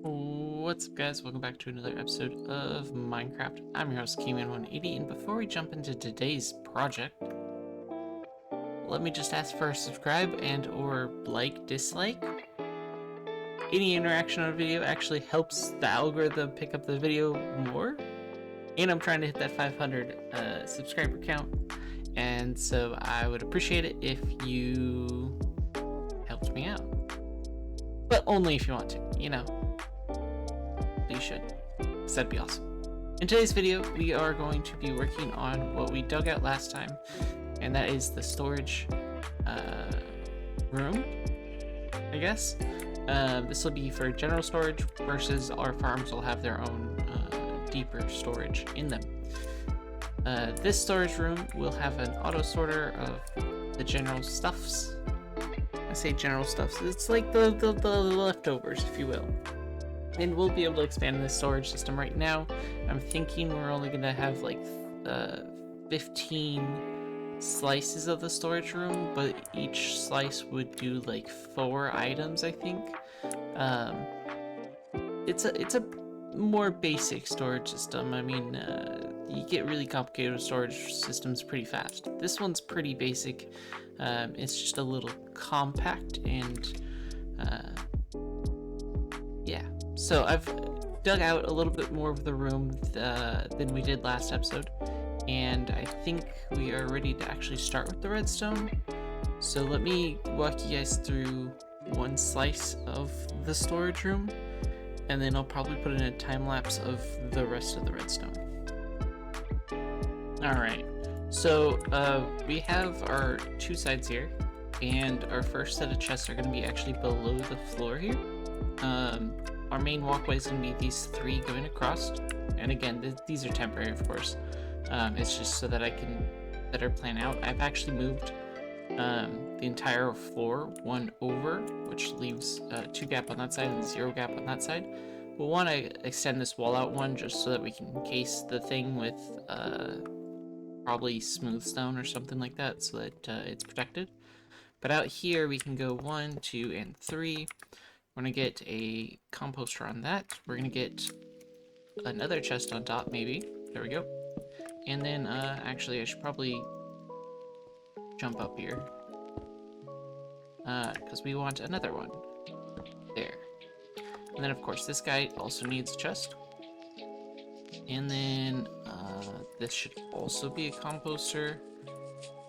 What's up, guys? Welcome back to another episode of Minecraft. I'm your host, Keyman180, and before we jump into today's project, let me just ask for a subscribe and or dislike. Any interaction on a video actually helps the algorithm pick up the video more, and I'm trying to hit that 500 subscriber count, and so I would appreciate it if you helped me out. But only if you want to, you know. You should, because that'd be awesome. In today's video, we are going to be working on what we dug out last time, and that is the storage room, I guess. This will be for general storage versus our farms will have their own deeper storage in them. This storage room will have an auto sorter of the general stuffs. I say general stuffs, it's like the leftovers, if you will. And we'll be able to expand this storage system right now. I'm thinking we're only going to have like 15 slices of the storage room, but each slice would do like 4 items, I think. It's a more basic storage system. I mean, you get really complicated with storage systems pretty fast. This one's pretty basic. It's just a little compact and yeah. So I've dug out a little bit more of the room than we did last episode, and I think we are ready to actually start with the redstone. So let me walk you guys through one slice of the storage room, and then I'll probably put in a time lapse of the rest of the redstone. Alright, so we have our 2 sides here, and our first set of chests are going to be actually below the floor here. Our main walkway is going to be these 3 going across, and again, these are temporary, of course. It's just so that I can better plan out. I've actually moved the entire floor 1 over, which leaves 2 gap on that side and 0 gap on that side. We'll want to extend this wall out 1 just so that we can encase the thing with probably smooth stone or something like that, so that it's protected. But out here we can go 1, 2, and 3. We're going to get a composter on that. We're going to get another chest on top, maybe. There we go. And then, actually, I should probably jump up here. Because we want another one. There. And then, of course, this guy also needs a chest. And then, this should also be a composter.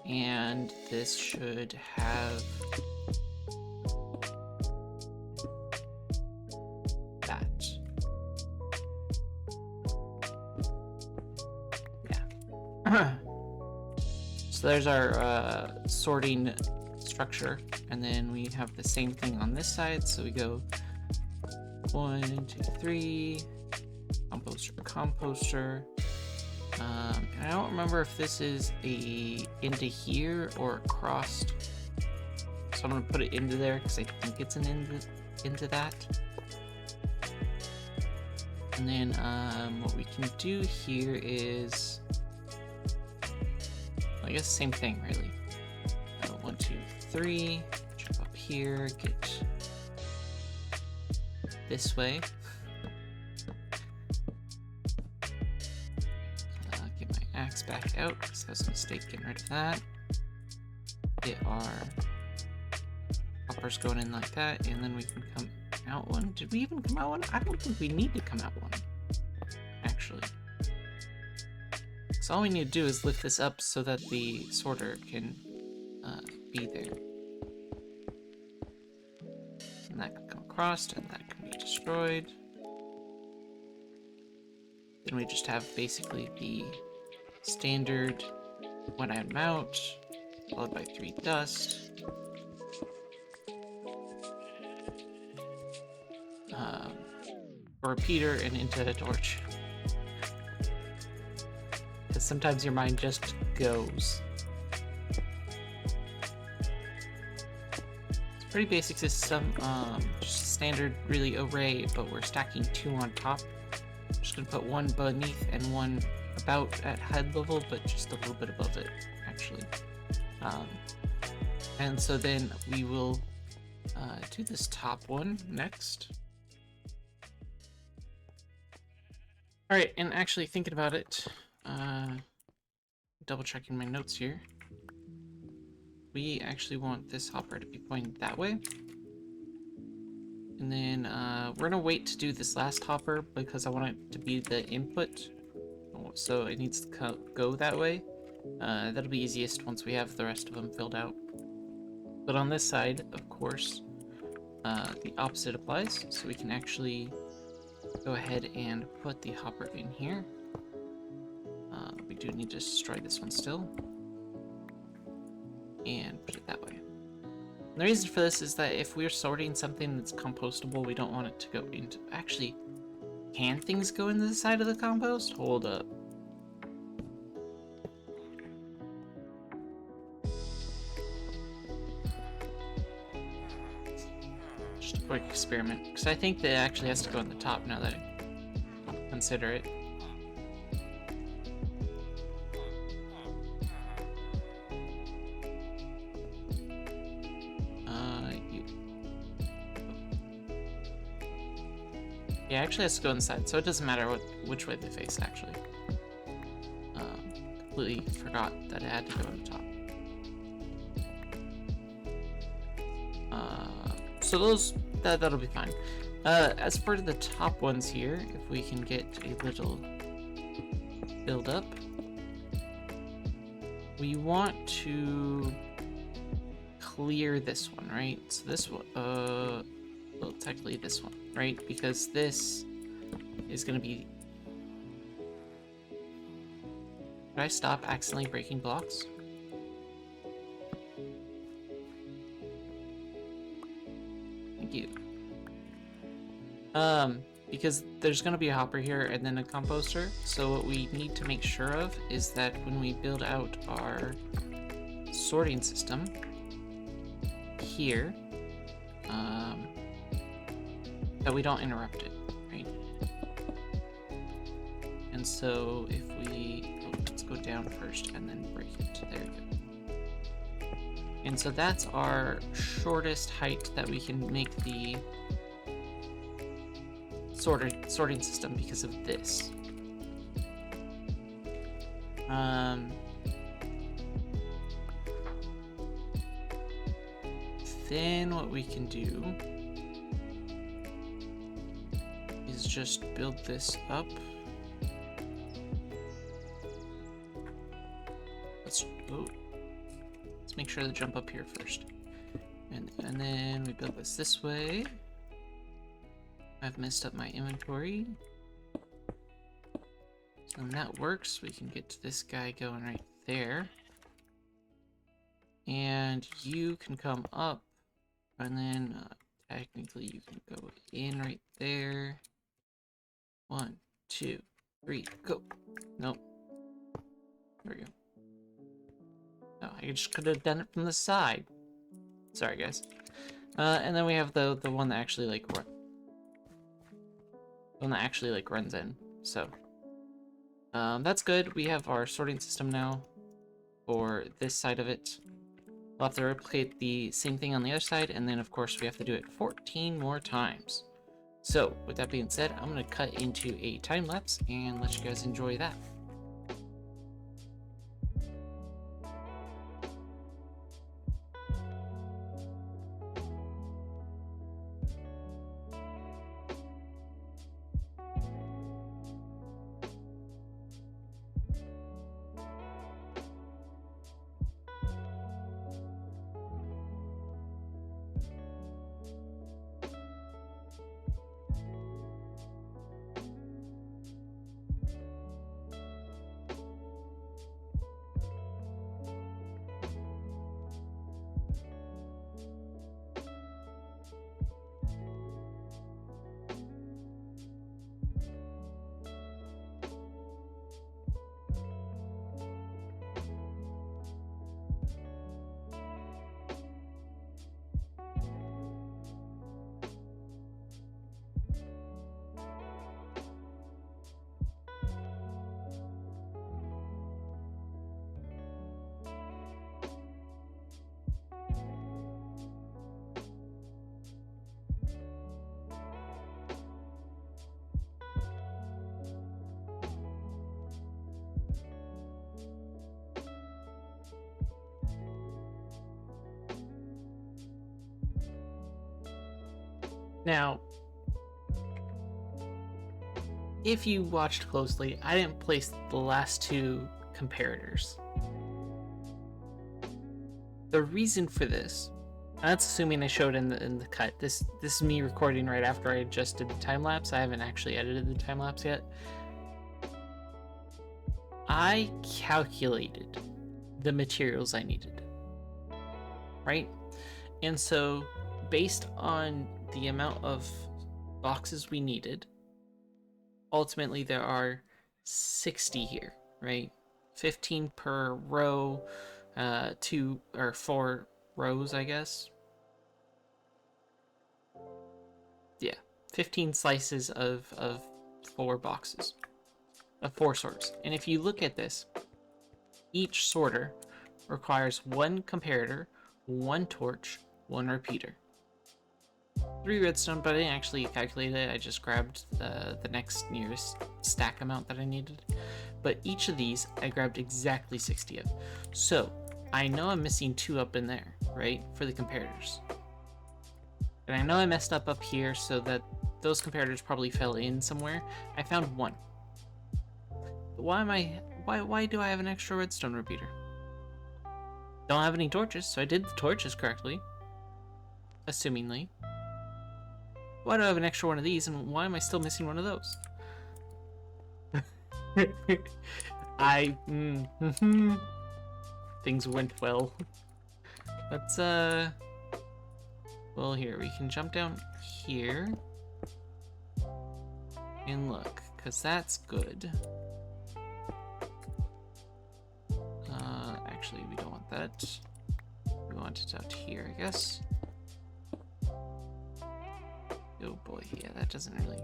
And this should have that. Yeah. So there's our sorting structure, and then we have the same thing on this side. So we go 1, 2, 3, composter. And I don't remember if this is into here or across. So I'm gonna put it into there because I think it's an into that. And then what we can do here is, I guess same thing really. 1, 2, 3, jump up here, get this way. Get my axe back out because that was a mistake getting rid of that. Get our hoppers going in like that, and then we can come out 1. Did we even come out 1? I don't think we need to come out 1, actually. So all we need to do is lift this up so that the sorter can be there. And that can come across, and that can be destroyed. Then we just have basically the standard 1 item out, followed by 3 dust. A repeater and into a torch. Because sometimes your mind just goes. It's a pretty basic system, just standard really array, but we're stacking 2 on top. I'm just gonna put 1 beneath and 1 about at head level, but just a little bit above it, actually. And so then we will do this top one next. All right, and actually thinking about it, double checking my notes here. We actually want this hopper to be pointed that way. And then we're gonna wait to do this last hopper because I want it to be the input. So it needs to go that way. That'll be easiest once we have the rest of them filled out. But on this side, of course, the opposite applies. So we can actually go ahead and put the hopper in here. We do need to destroy this one still. And put it that way. And the reason for this is that if we're sorting something that's compostable, we don't want it to go into... Actually, can things go into the side of the compost? Hold up. Just a quick experiment. Because I think that it actually has to go on the top now that I consider it. Yeah, it actually has to go inside, so it doesn't matter which way they face, actually. Completely forgot that it had to go on the top. So that'll be fine. As for the top ones here, if we can get a little build up, we want to clear this one, right? So this one, well, technically this one, right? Because this is gonna be... Should I stop accidentally breaking blocks? Thank you. Because there's gonna be a hopper here and then a composter. So what we need to make sure of is that when we build out our sorting system here, that we don't interrupt it, right? And so if we... Oh, let's go down first and then break it. There we go. And so that's our shortest height that we can make the sorting system because of this. Then what we can do is just build this up. Let's make sure to jump up here first. And then we build this way. I've messed up my inventory. So when that works, we can get to this guy going right there. And you can come up, and then technically you can go in right there. 1, 2, 3, go. Nope. There we go. No, I just could have done it from the side. Sorry, guys. And then we have the one that actually runs in. So that's good. We have our sorting system now for this side of it. We'll have to replicate the same thing on the other side, and then of course we have to do it 14 more times. So with that being said, I'm going to cut into a time lapse and let you guys enjoy that. Now, if you watched closely, I didn't place the last two comparators. The reason for this, and that's assuming I showed in the cut. This is me recording right after I just did the time lapse. I haven't actually edited the time lapse yet. I calculated the materials I needed, right? And so, based on the amount of boxes we needed, ultimately there are 60 here, right? 15 per row, 2 or 4 rows, I guess. Yeah, 15 slices of 4 boxes, of 4 sorts. And if you look at this, each sorter requires 1 comparator, 1 torch, 1 repeater. 3 redstone, but I didn't actually calculate it. I just grabbed the next nearest stack amount that I needed. But each of these, I grabbed exactly 60 of. So, I know I'm missing 2 up in there, right, for the comparators. And I know I messed up here, so that those comparators probably fell in somewhere. I found 1. But why do I have an extra redstone repeater? Don't have any torches, so I did the torches correctly. Assumingly. Why do I have an extra one of these, and why am I still missing one of those? Things went well. Let's, well, here, we can jump down here. And look, because that's good. Actually, we don't want that. We want it out here, I guess. Oh boy, yeah, that doesn't really...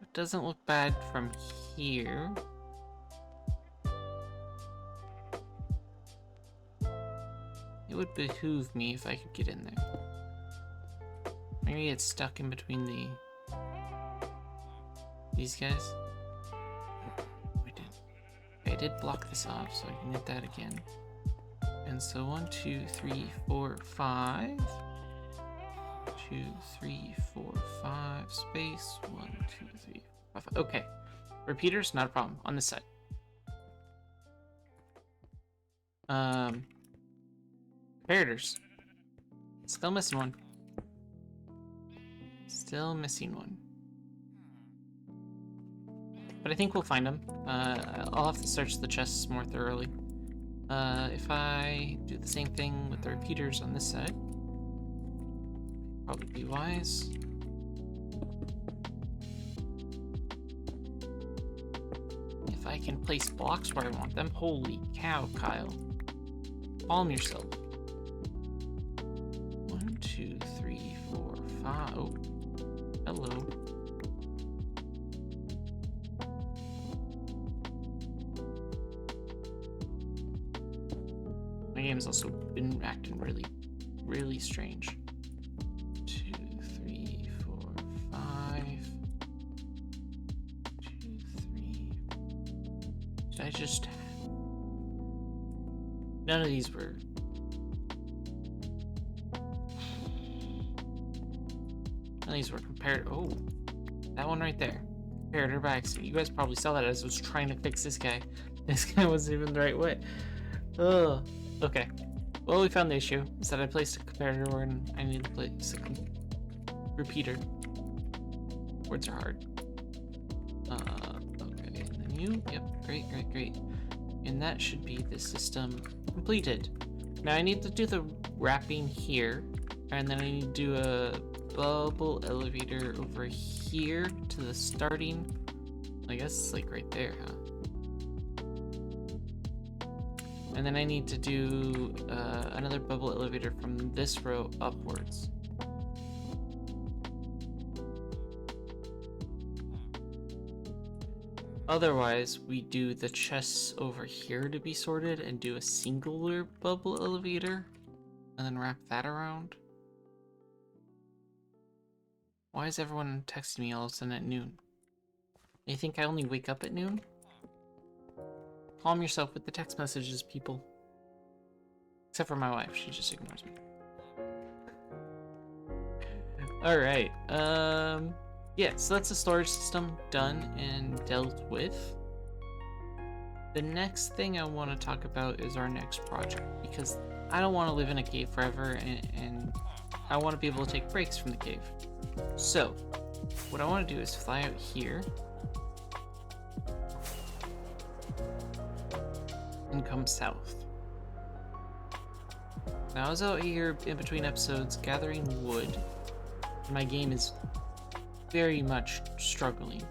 It doesn't look bad from here. It would behoove me if I could get in there. Maybe it's stuck in between these guys. I did block this off, so I can hit that again. And so 1, 2, 3, 4, 5. 2, 3, 4, 5. Space. 1, 2, 3, 4, 5. Okay. Repeaters, not a problem. On this side. Comparators. Still missing one. Still missing one. But I think we'll find them. I'll have to search the chests more thoroughly. If I do the same thing with the repeaters on this side, probably be wise. If I can place blocks where I want them, holy cow, Kyle. Calm yourself. 1, 2, 3, 4, 5. Oh, hello. My game's also been acting really strange. 2, 3, 4, 5. 2, 3. Did I just... None of these were... None of these were compared... Oh, that one right there. Comparator by accident. You guys probably saw that as I was trying to fix this guy. This guy wasn't even the right way. Ugh. Okay. Well, we found the issue. Is that I placed a comparator where I need to place a repeater. Words are hard. Okay. And then you. Yep. Great. And that should be the system completed. Now I need to do the wrapping here, and then I need to do a bubble elevator over here to the starting. I guess like right there, huh? And then I need to do another bubble elevator from this row upwards. Otherwise, we do the chests over here to be sorted and do a singular bubble elevator and then wrap that around. Why is everyone texting me all of a sudden at noon? You think I only wake up at noon? Calm yourself with the text messages, people. Except for my wife, she just ignores me. Alright, yeah, so that's the storage system done and dealt with. The next thing I want to talk about is our next project, because I don't want to live in a cave forever, and I want to be able to take breaks from the cave. So, what I want to do is fly out here and come south. Now I was out here in between episodes gathering wood, and my game is very much struggling.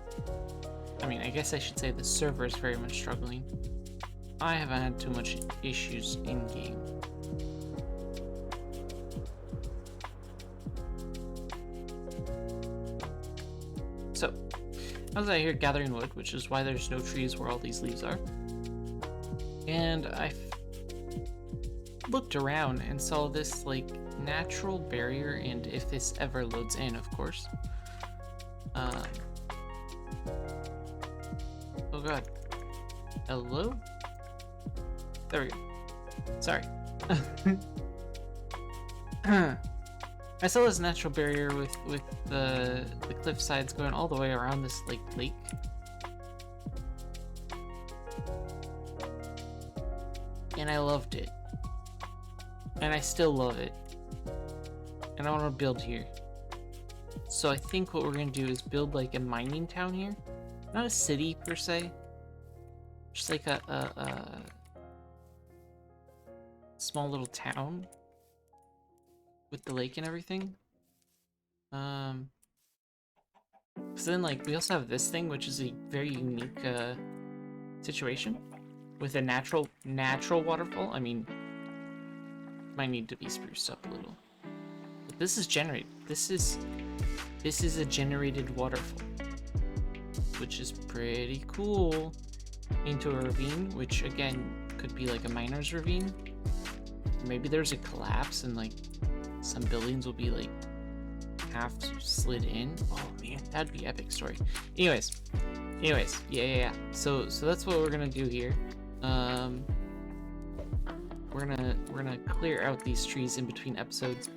I mean, I guess I should say the server is very much struggling. I haven't had too much issues in game. So, I was out here gathering wood, which is why there's no trees where all these leaves are. And I looked around and saw this like natural barrier, and if this ever loads in, of course. Oh god. Hello? There we go. Sorry. I saw this natural barrier with the cliff sides going all the way around this lake. And I loved it. And I still love it. And I want to build here. So I think what we're going to do is build like a mining town here. Not a city per se. Just like a small little town with the lake and everything. So then like we also have this thing, which is a very unique situation with a natural waterfall. I mean, might need to be spruced up a little. But this is generated. This is a generated waterfall, which is pretty cool. Into a ravine, which again could be like a miner's ravine. Maybe there's a collapse and like some buildings will be like half slid in. Oh man, that'd be epic story. Anyways, yeah. So that's what we're gonna do here. We're gonna clear out these trees in between episodes,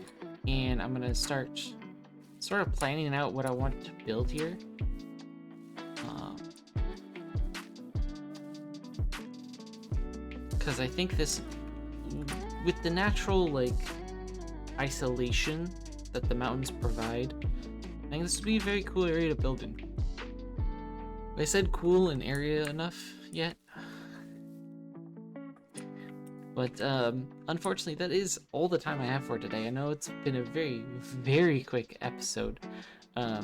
and I'm gonna start sort of planning out what I want to build here. Because I think this, with the natural like isolation that the mountains provide, I think this would be a very cool area to build in. Have I said cool and area enough yet? But unfortunately, that is all the time I have for today. I know it's been a very, very quick episode, but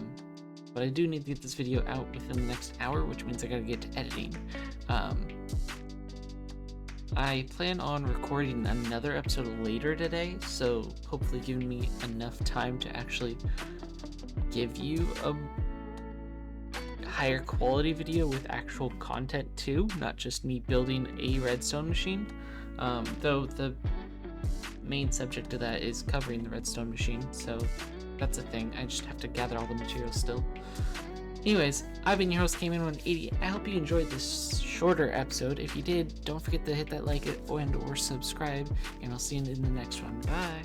I do need to get this video out within the next hour, which means I gotta get to editing. I plan on recording another episode later today, so hopefully giving me enough time to actually give you a higher quality video with actual content too, not just me building a redstone machine. Though the main subject of that is covering the redstone machine, so that's a thing. I just have to gather all the materials still. Anyways, I've been your host, Cayman180. I hope you enjoyed this shorter episode. If you did, don't forget to hit that like and or subscribe, and I'll see you in the next one. Bye!